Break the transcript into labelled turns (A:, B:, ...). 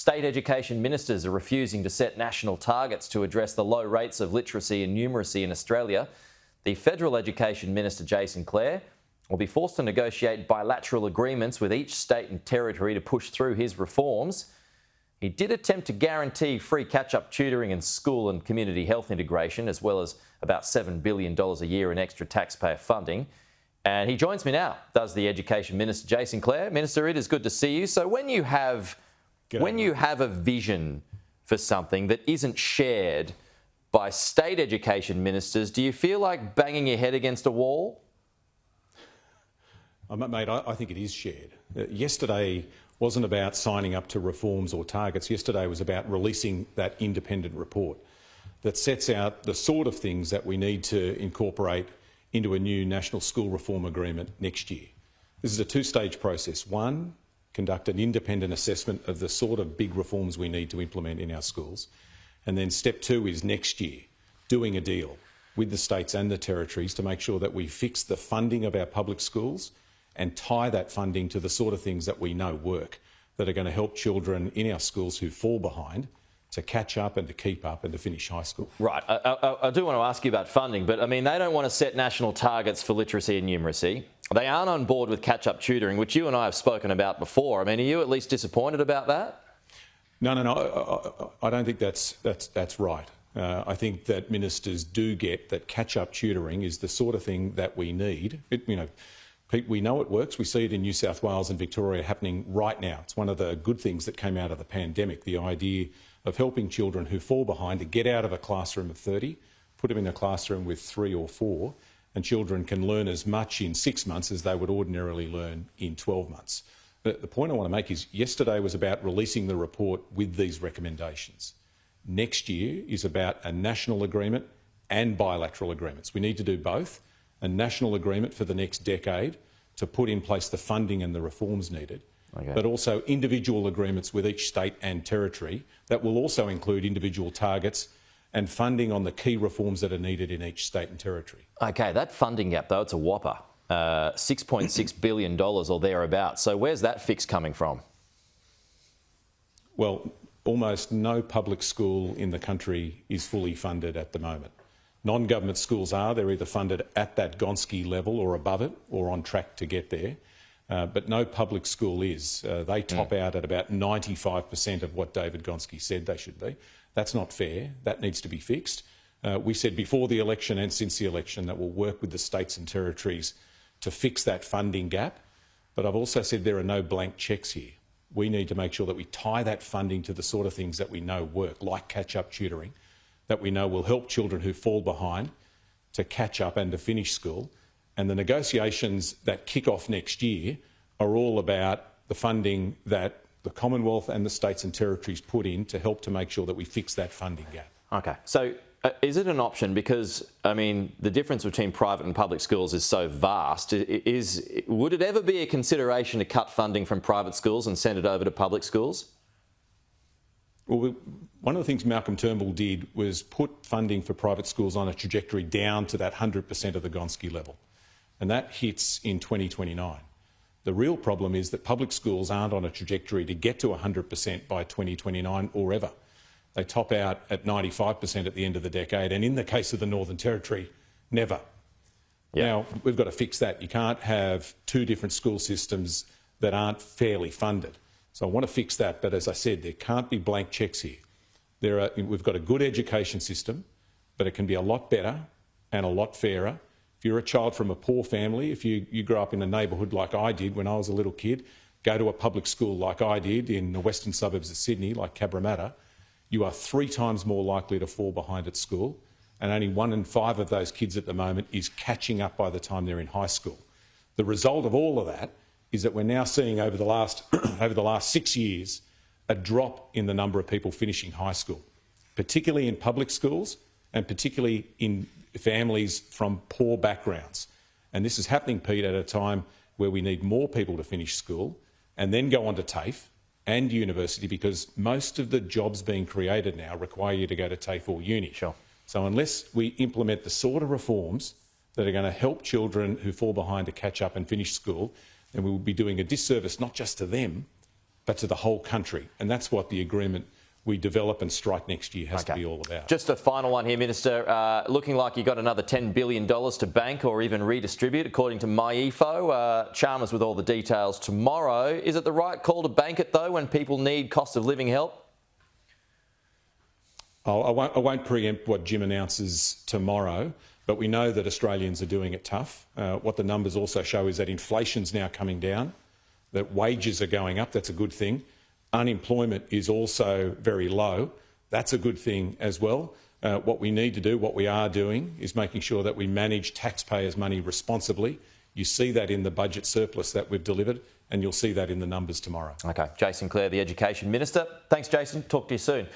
A: State education ministers are refusing to set national targets to address the low rates of literacy and numeracy in Australia. The Federal Education Minister, Jason Clare, will be forced to negotiate bilateral agreements with each state and territory to push through his reforms. He did attempt to guarantee free catch-up tutoring and school and community health integration, as well as about $7 billion a year in extra taxpayer funding. And he joins me now, does the Education Minister, Jason Clare. Minister, it is good to see you. So when you have a vision for something that isn't shared by state education ministers, do you feel like banging your head against a wall?
B: Mate, I think it is shared. Yesterday wasn't about signing up to reforms or targets. Yesterday was about releasing that independent report that sets out the sort of things that we need to incorporate into a new national school reform agreement next year. This is a two-stage process. One, conduct an independent assessment of the sort of big reforms we need to implement in our schools. And then step two is next year, doing a deal with the states and the territories to make sure that we fix the funding of our public schools and tie that funding to the sort of things that we know work, that are going to help children in our schools who fall behind to catch up and to keep up and to finish high school.
A: Right. I do want to ask you about funding, but I mean, they don't want to set national targets for literacy and numeracy. They aren't on board with catch-up tutoring, which you and I have spoken about before. I mean, are you at least disappointed about that?
B: No. I don't think that's right. I think that ministers do get that catch-up tutoring is the sort of thing that we need. We know it works. We see it in New South Wales and Victoria happening right now. It's one of the good things that came out of the pandemic, the idea of helping children who fall behind to get out of a classroom of 30, put them in a classroom with 3 or 4, and children can learn as much in 6 months as they would ordinarily learn in 12 months. The point I want to make is yesterday was about releasing the report with these recommendations. Next year is about a national agreement and bilateral agreements. We need to do both. A national agreement for the next decade to put in place the funding and the reforms needed, but also individual agreements with each state and territory that will also include individual targets and funding on the key reforms that are needed in each state and territory.
A: OK, that funding gap, though, it's a whopper. $6.6 billion or thereabouts. So where's that fix coming from?
B: Well, almost no public school in the country is fully funded at the moment. Non-government schools are. They're either funded at that Gonski level or above it or on track to get there. But no public school is. They top out at about 95% of what David Gonski said they should be. That's not fair. That needs to be fixed. We said before the election and since the election that we'll work with the states and territories to fix that funding gap. But I've also said there are no blank cheques here. We need to make sure that we tie that funding to the sort of things that we know work, like catch-up tutoring, that we know will help children who fall behind to catch up and to finish school. And the negotiations that kick off next year are all about the funding that the Commonwealth and the states and territories put in to help to make sure that we fix that funding gap.
A: OK. So is it an option? Because, I mean, the difference between private and public schools is so vast. Would it ever be a consideration to cut funding from private schools and send it over to public schools?
B: Well, one of the things Malcolm Turnbull did was put funding for private schools on a trajectory down to that 100% of the Gonski level, and that hits in 2029. The real problem is that public schools aren't on a trajectory to get to 100% by 2029 or ever. They top out at 95% at the end of the decade, and in the case of the Northern Territory, never. Yeah. Now, we've got to fix that. You can't have two different school systems that aren't fairly funded. So I want to fix that, but as I said, there can't be blank cheques here. We've got a good education system, but it can be a lot better and a lot fairer. If you're a child from a poor family, if you grow up in a neighbourhood like I did when I was a little kid, go to a public school like I did in the western suburbs of Sydney, like Cabramatta, you are 3 times more likely to fall behind at school, and only 1 in 5 of those kids at the moment is catching up by the time they're in high school. The result of all of that is that we're now seeing over the last 6 years a drop in the number of people finishing high school, particularly in public schools and particularly in families from poor backgrounds. And this is happening, Pete, at a time where we need more people to finish school and then go on to TAFE and university, because most of the jobs being created now require you to go to TAFE or uni.
A: Sure.
B: So unless we implement the sort of reforms that are going to help children who fall behind to catch up and finish school, then we will be doing a disservice not just to them, but to the whole country. And that's what the agreement we develop and strike next year has to be all about.
A: Just a final one here, Minister. Looking like you got another $10 billion to bank or even redistribute, according to MyEFO. Chalmers with all the details tomorrow. Is it the right call to bank it, though, when people need cost of living help?
B: I won't preempt what Jim announces tomorrow, but we know that Australians are doing it tough. What the numbers also show is that inflation's now coming down, that wages are going up. That's a good thing. Unemployment is also very low. That's a good thing as well. What we need to do, what we are doing, is making sure that we manage taxpayers' money responsibly. You see that in the budget surplus that we've delivered, and you'll see that in the numbers tomorrow.
A: OK. Jason Clare, the Education Minister. Thanks, Jason. Talk to you soon.